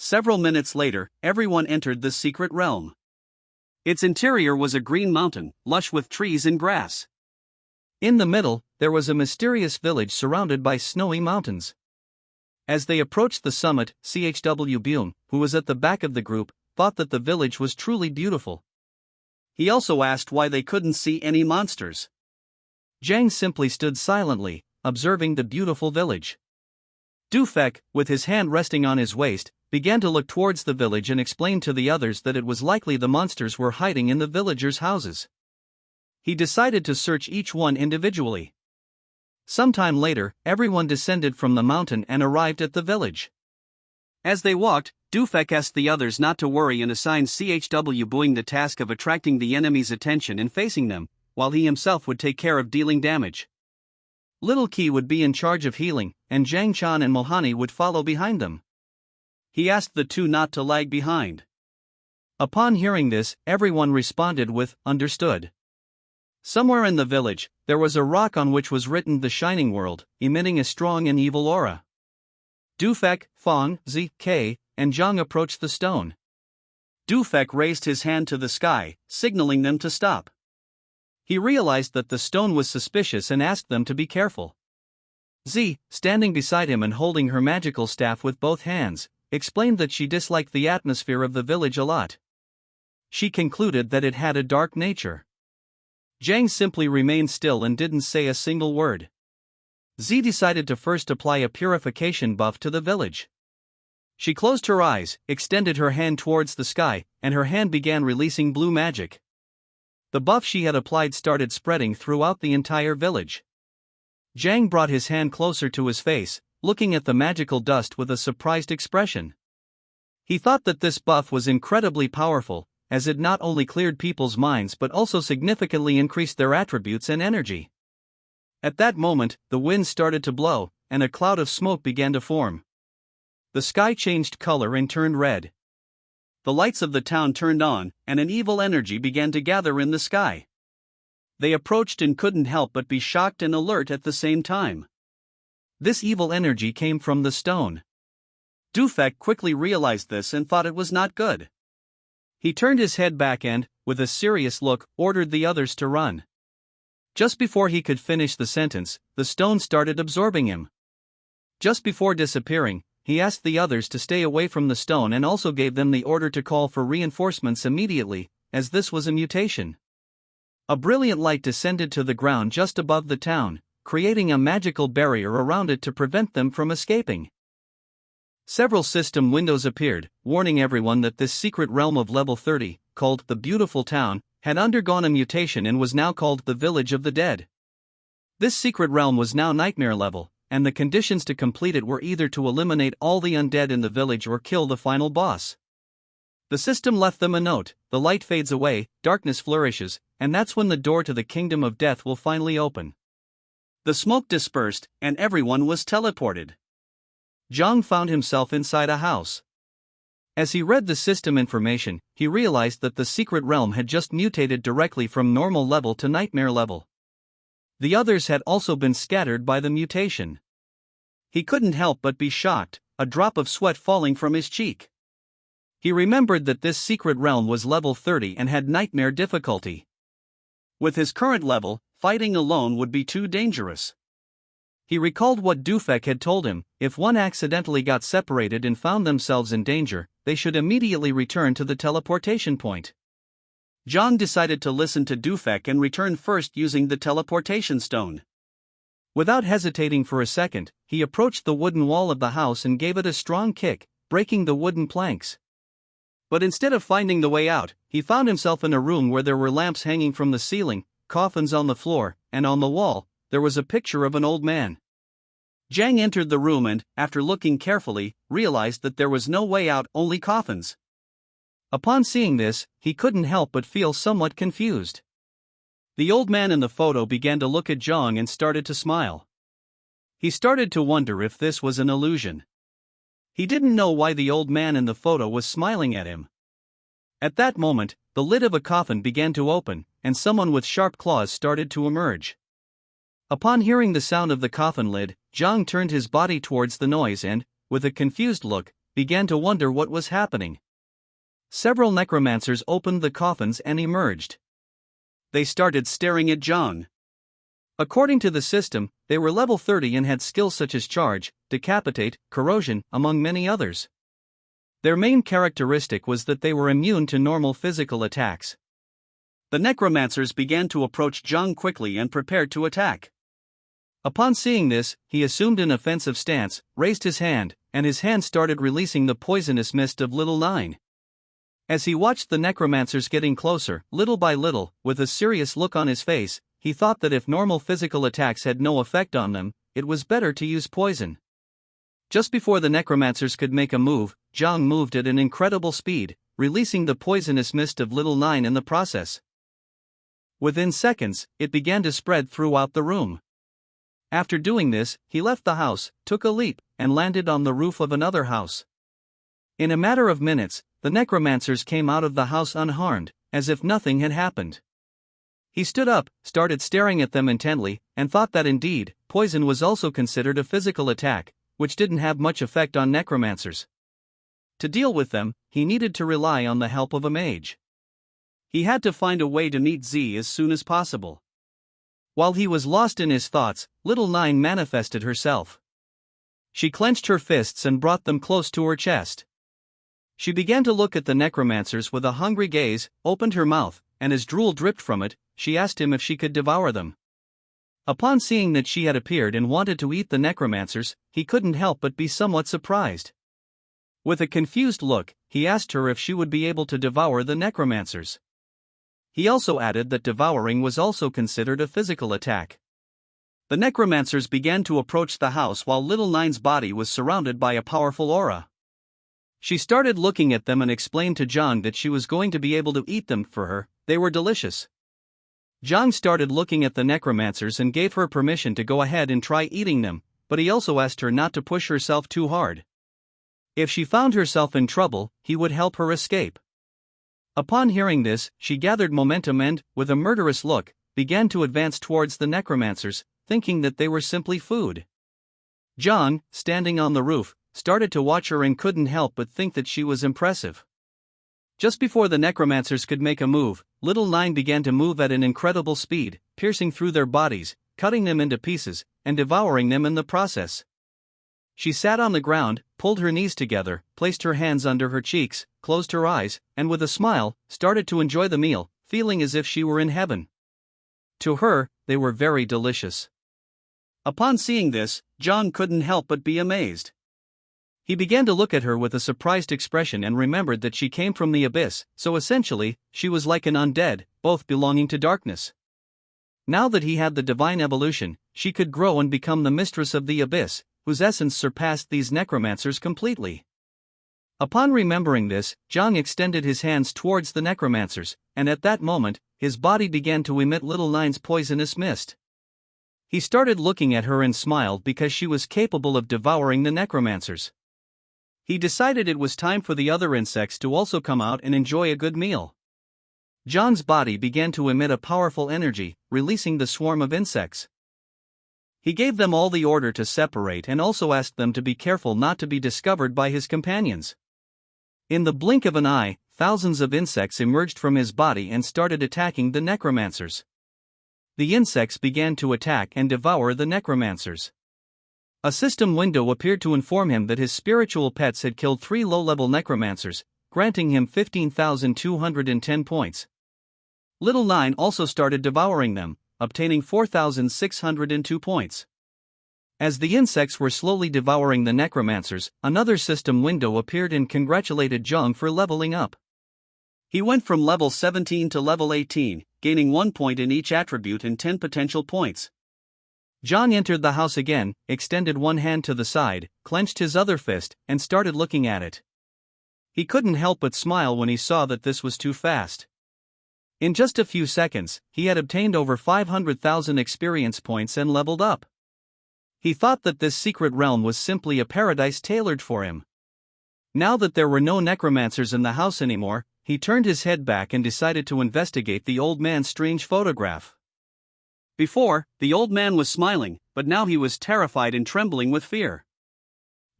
several minutes later, everyone entered the secret realm. Its interior was a green mountain, lush with trees and grass. In the middle, there was a mysterious village surrounded by snowy mountains. As they approached the summit, Byung, who was at the back of the group, thought that the village was truly beautiful. He also asked why they couldn't see any monsters. Jang simply stood silently, observing the beautiful village. Dufek, with his hand resting on his waist, began to look towards the village and explained to the others that it was likely the monsters were hiding in the villagers' houses. He decided to search each one individually. Sometime later, everyone descended from the mountain and arrived at the village. As they walked, Dufek asked the others not to worry and assigned Byung the task of attracting the enemy's attention and facing them, while he himself would take care of dealing damage. Little Ki would be in charge of healing, and Jang Chan and Mohani would follow behind them. He asked the two not to lag behind. Upon hearing this, everyone responded with, "Understood." Somewhere in the village, there was a rock on which was written "The Shining World," emitting a strong and evil aura. Dufek, Fong, Z.K., and Zhang approached the stone. Dufek raised his hand to the sky, signaling them to stop. He realized that the stone was suspicious and asked them to be careful. Z, standing beside him and holding her magical staff with both hands, explained that she disliked the atmosphere of the village a lot. She concluded that it had a dark nature. Jang simply remained still and didn't say a single word. Z decided to first apply a purification buff to the village. She closed her eyes, extended her hand towards the sky, and her hand began releasing blue magic. The buff she had applied started spreading throughout the entire village. Jang brought his hand closer to his face, looking at the magical dust with a surprised expression. He thought that this buff was incredibly powerful, as it not only cleared people's minds but also significantly increased their attributes and energy. At that moment, the wind started to blow, and a cloud of smoke began to form. The sky changed color and turned red. The lights of the town turned on, and an evil energy began to gather in the sky. They approached and couldn't help but be shocked and alert at the same time. This evil energy came from the stone. Dufek quickly realized this and thought it was not good. He turned his head back and, with a serious look, ordered the others to run. Just before he could finish the sentence, the stone started absorbing him. Just before disappearing, he asked the others to stay away from the stone and also gave them the order to call for reinforcements immediately, as this was a mutation. A brilliant light descended to the ground just above the town, creating a magical barrier around it to prevent them from escaping. Several system windows appeared, warning everyone that this secret realm of level 30, called the Beautiful Town, had undergone a mutation and was now called the Village of the Dead. This secret realm was now nightmare level, and the conditions to complete it were either to eliminate all the undead in the village or kill the final boss. The system left them a note: the light fades away, darkness flourishes, and that's when the door to the kingdom of death will finally open. The smoke dispersed, and everyone was teleported. Zhang found himself inside a house. As he read the system information, he realized that the secret realm had just mutated directly from normal level to nightmare level. The others had also been scattered by the mutation. He couldn't help but be shocked, a drop of sweat falling from his cheek. He remembered that this secret realm was level 30 and had nightmare difficulty. With his current level, fighting alone would be too dangerous. He recalled what Dufek had told him: if one accidentally got separated and found themselves in danger, they should immediately return to the teleportation point. Zhang decided to listen to Dufek and return first using the teleportation stone. Without hesitating for a second, he approached the wooden wall of the house and gave it a strong kick, breaking the wooden planks. But instead of finding the way out, he found himself in a room where there were lamps hanging from the ceiling, coffins on the floor, and on the wall, there was a picture of an old man. Zhang entered the room and, after looking carefully, realized that there was no way out, only coffins. Upon seeing this, he couldn't help but feel somewhat confused. The old man in the photo began to look at Zhang and started to smile. He started to wonder if this was an illusion. He didn't know why the old man in the photo was smiling at him. At that moment, the lid of a coffin began to open, and someone with sharp claws started to emerge. Upon hearing the sound of the coffin lid, Zhang turned his body towards the noise and, with a confused look, began to wonder what was happening. Several necromancers opened the coffins and emerged. They started staring at Zhang. According to the system, they were level 30 and had skills such as charge, decapitate, corrosion, among many others. Their main characteristic was that they were immune to normal physical attacks. The necromancers began to approach Zhang quickly and prepared to attack. Upon seeing this, he assumed an offensive stance, raised his hand, and his hand started releasing the poisonous mist of Little Nine. As he watched the necromancers getting closer, little by little, with a serious look on his face, he thought that if normal physical attacks had no effect on them, it was better to use poison. Just before the necromancers could make a move, Zhang moved at an incredible speed, releasing the poisonous mist of Little Nine in the process. Within seconds, it began to spread throughout the room. After doing this, he left the house, took a leap, and landed on the roof of another house. In a matter of minutes, the necromancers came out of the house unharmed, as if nothing had happened. He stood up, started staring at them intently, and thought that indeed, poison was also considered a physical attack, which didn't have much effect on necromancers. To deal with them, he needed to rely on the help of a mage. He had to find a way to meet Z as soon as possible. While he was lost in his thoughts, Little Nine manifested herself. She clenched her fists and brought them close to her chest. She began to look at the necromancers with a hungry gaze, opened her mouth, and as drool dripped from it, she asked him if she could devour them. Upon seeing that she had appeared and wanted to eat the necromancers, he couldn't help but be somewhat surprised. With a confused look, he asked her if she would be able to devour the necromancers. He also added that devouring was also considered a physical attack. The necromancers began to approach the house while Little Nine's body was surrounded by a powerful aura. She started looking at them and explained to Zhang that she was going to be able to eat them for her, they were delicious. Zhang started looking at the necromancers and gave her permission to go ahead and try eating them, but he also asked her not to push herself too hard. If she found herself in trouble, he would help her escape. Upon hearing this, she gathered momentum and, with a murderous look, began to advance towards the necromancers, thinking that they were simply food. Zhang, standing on the roof, started to watch her and couldn't help but think that she was impressive. Just before the necromancers could make a move, Little Nine began to move at an incredible speed, piercing through their bodies, cutting them into pieces, and devouring them in the process. She sat on the ground, pulled her knees together, placed her hands under her cheeks, closed her eyes, and with a smile, started to enjoy the meal, feeling as if she were in heaven. To her, they were very delicious. Upon seeing this, Zhang couldn't help but be amazed. He began to look at her with a surprised expression and remembered that she came from the abyss, so essentially, she was like an undead, both belonging to darkness. Now that he had the divine evolution, she could grow and become the mistress of the abyss, whose essence surpassed these necromancers completely. Upon remembering this, Zhang extended his hands towards the necromancers, and at that moment, his body began to emit Little Nine's poisonous mist. He started looking at her and smiled because she was capable of devouring the necromancers. He decided it was time for the other insects to also come out and enjoy a good meal. Zhang's body began to emit a powerful energy, releasing the swarm of insects. He gave them all the order to separate and also asked them to be careful not to be discovered by his companions. In the blink of an eye, thousands of insects emerged from his body and started attacking the necromancers. The insects began to attack and devour the necromancers. A system window appeared to inform him that his spiritual pets had killed 3 low-level necromancers, granting him 15,210 points. Little Nine also started devouring them, obtaining 4,602 points. As the insects were slowly devouring the necromancers, another system window appeared and congratulated Zhang for leveling up. He went from level 17 to level 18, gaining 1 point in each attribute and 10 potential points. Zhang entered the house again, extended one hand to the side, clenched his other fist, and started looking at it. He couldn't help but smile when he saw that this was too fast. In just a few seconds, he had obtained over 500,000 experience points and leveled up. He thought that this secret realm was simply a paradise tailored for him. Now that there were no necromancers in the house anymore, he turned his head back and decided to investigate the old man's strange photograph. Before, the old man was smiling, but now he was terrified and trembling with fear.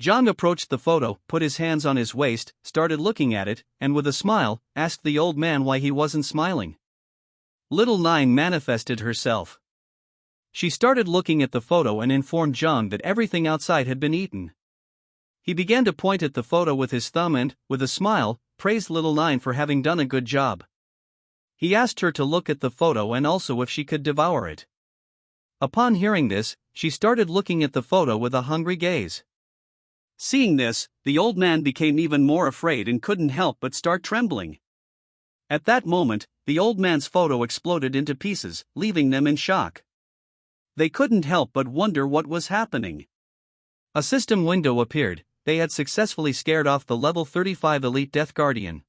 Zhang approached the photo, put his hands on his waist, started looking at it, and with a smile, asked the old man why he wasn't smiling. Little Nine manifested herself. She started looking at the photo and informed Zhang that everything outside had been eaten. He began to point at the photo with his thumb and, with a smile, praised Little Nine for having done a good job. He asked her to look at the photo and also if she could devour it. Upon hearing this, she started looking at the photo with a hungry gaze. Seeing this, the old man became even more afraid and couldn't help but start trembling. At that moment, the old man's photo exploded into pieces, leaving them in shock. They couldn't help but wonder what was happening. A system window appeared. They had successfully scared off the level 35 elite Death Guardian.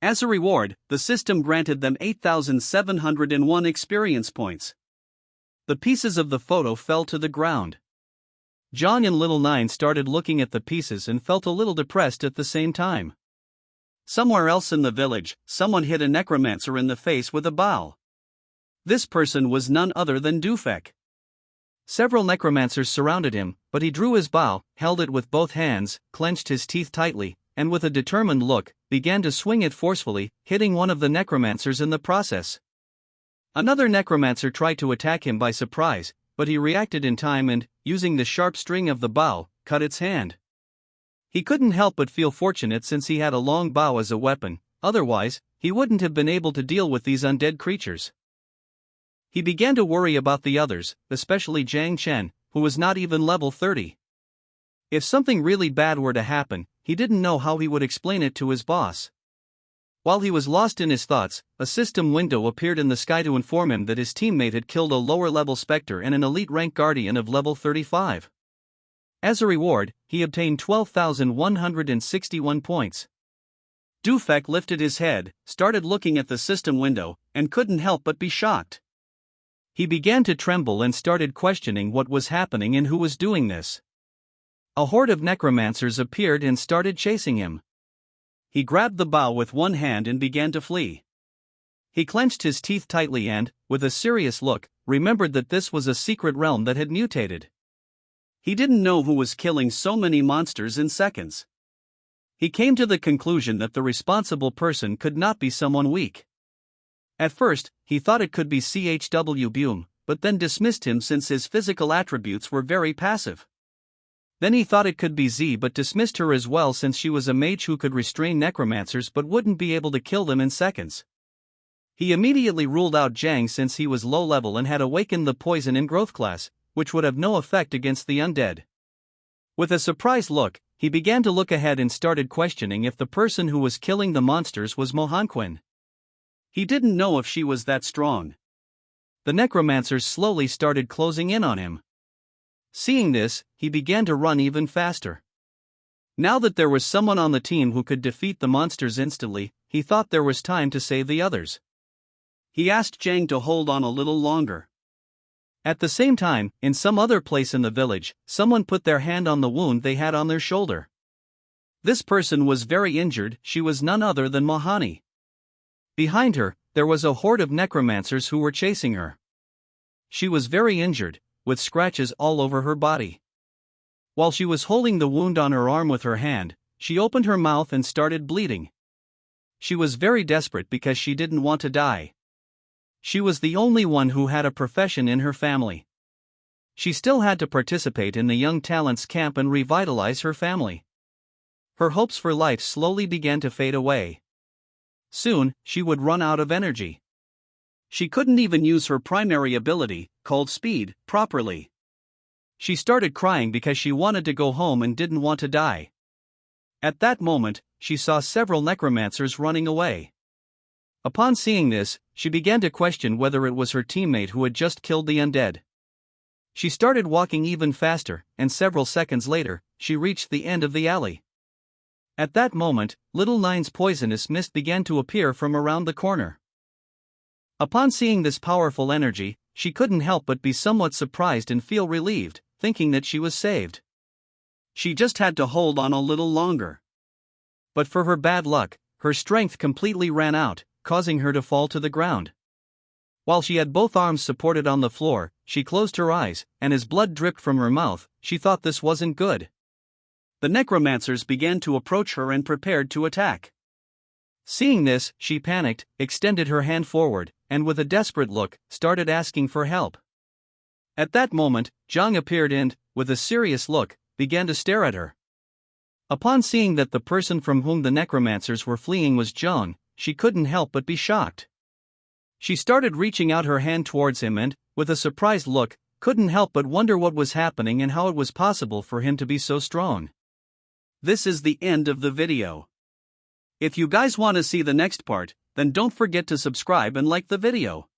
As a reward, the system granted them 8,701 experience points. The pieces of the photo fell to the ground. Zhang and Little Nine started looking at the pieces and felt a little depressed at the same time. Somewhere else in the village, someone hit a necromancer in the face with a bow. This person was none other than Dufek. Several necromancers surrounded him, but he drew his bow, held it with both hands, clenched his teeth tightly, and with a determined look, began to swing it forcefully, hitting one of the necromancers in the process. Another necromancer tried to attack him by surprise, but he reacted in time and, using the sharp string of the bow, cut its hand. He couldn't help but feel fortunate since he had a long bow as a weapon, otherwise, he wouldn't have been able to deal with these undead creatures. He began to worry about the others, especially Jiang Chen, who was not even level 30. If something really bad were to happen, he didn't know how he would explain it to his boss. While he was lost in his thoughts, a system window appeared in the sky to inform him that his teammate had killed a lower-level Spectre and an elite rank Guardian of level 35. As a reward, he obtained 12,161 points. Dufek lifted his head, started looking at the system window, and couldn't help but be shocked. He began to tremble and started questioning what was happening and who was doing this. A horde of necromancers appeared and started chasing him. He grabbed the bow with one hand and began to flee. He clenched his teeth tightly and, with a serious look, remembered that this was a secret realm that had mutated. He didn't know who was killing so many monsters in seconds. He came to the conclusion that the responsible person could not be someone weak. At first, he thought it could be CHW Bume, but then dismissed him since his physical attributes were very passive. Then he thought it could be Z but dismissed her as well since she was a mage who could restrain necromancers but wouldn't be able to kill them in seconds. He immediately ruled out Jiang since he was low level and had awakened the poison in growth class, which would have no effect against the undead. With a surprised look, he began to look ahead and started questioning if the person who was killing the monsters was Mohanquin. He didn't know if she was that strong. The necromancers slowly started closing in on him. Seeing this, he began to run even faster. Now that there was someone on the team who could defeat the monsters instantly, he thought there was time to save the others. He asked Jiang to hold on a little longer. At the same time, in some other place in the village, someone put their hand on the wound they had on their shoulder. This person was very injured. She was none other than Mahani. Behind her, there was a horde of necromancers who were chasing her. She was very injured, with scratches all over her body. While she was holding the wound on her arm with her hand, she opened her mouth and started bleeding. She was very desperate because she didn't want to die. She was the only one who had a profession in her family. She still had to participate in the Young Talents camp and revitalize her family. Her hopes for life slowly began to fade away. Soon, she would run out of energy. She couldn't even use her primary ability, called speed, properly. She started crying because she wanted to go home and didn't want to die. At that moment, she saw several necromancers running away. Upon seeing this, she began to question whether it was her teammate who had just killed the undead. She started walking even faster, and several seconds later, she reached the end of the alley. At that moment, Little Nine's poisonous mist began to appear from around the corner. Upon seeing this powerful energy, she couldn't help but be somewhat surprised and feel relieved, thinking that she was saved. She just had to hold on a little longer. But for her bad luck, her strength completely ran out, causing her to fall to the ground. While she had both arms supported on the floor, she closed her eyes, and as blood dripped from her mouth, she thought this wasn't good. The necromancers began to approach her and prepared to attack. Seeing this, she panicked, extended her hand forward, and with a desperate look, started asking for help. At that moment, Zhang appeared and, with a serious look, began to stare at her. Upon seeing that the person from whom the necromancers were fleeing was Zhang, she couldn't help but be shocked. She started reaching out her hand towards him and, with a surprised look, couldn't help but wonder what was happening and how it was possible for him to be so strong. This is the end of the video. If you guys want to see the next part, then don't forget to subscribe and like the video.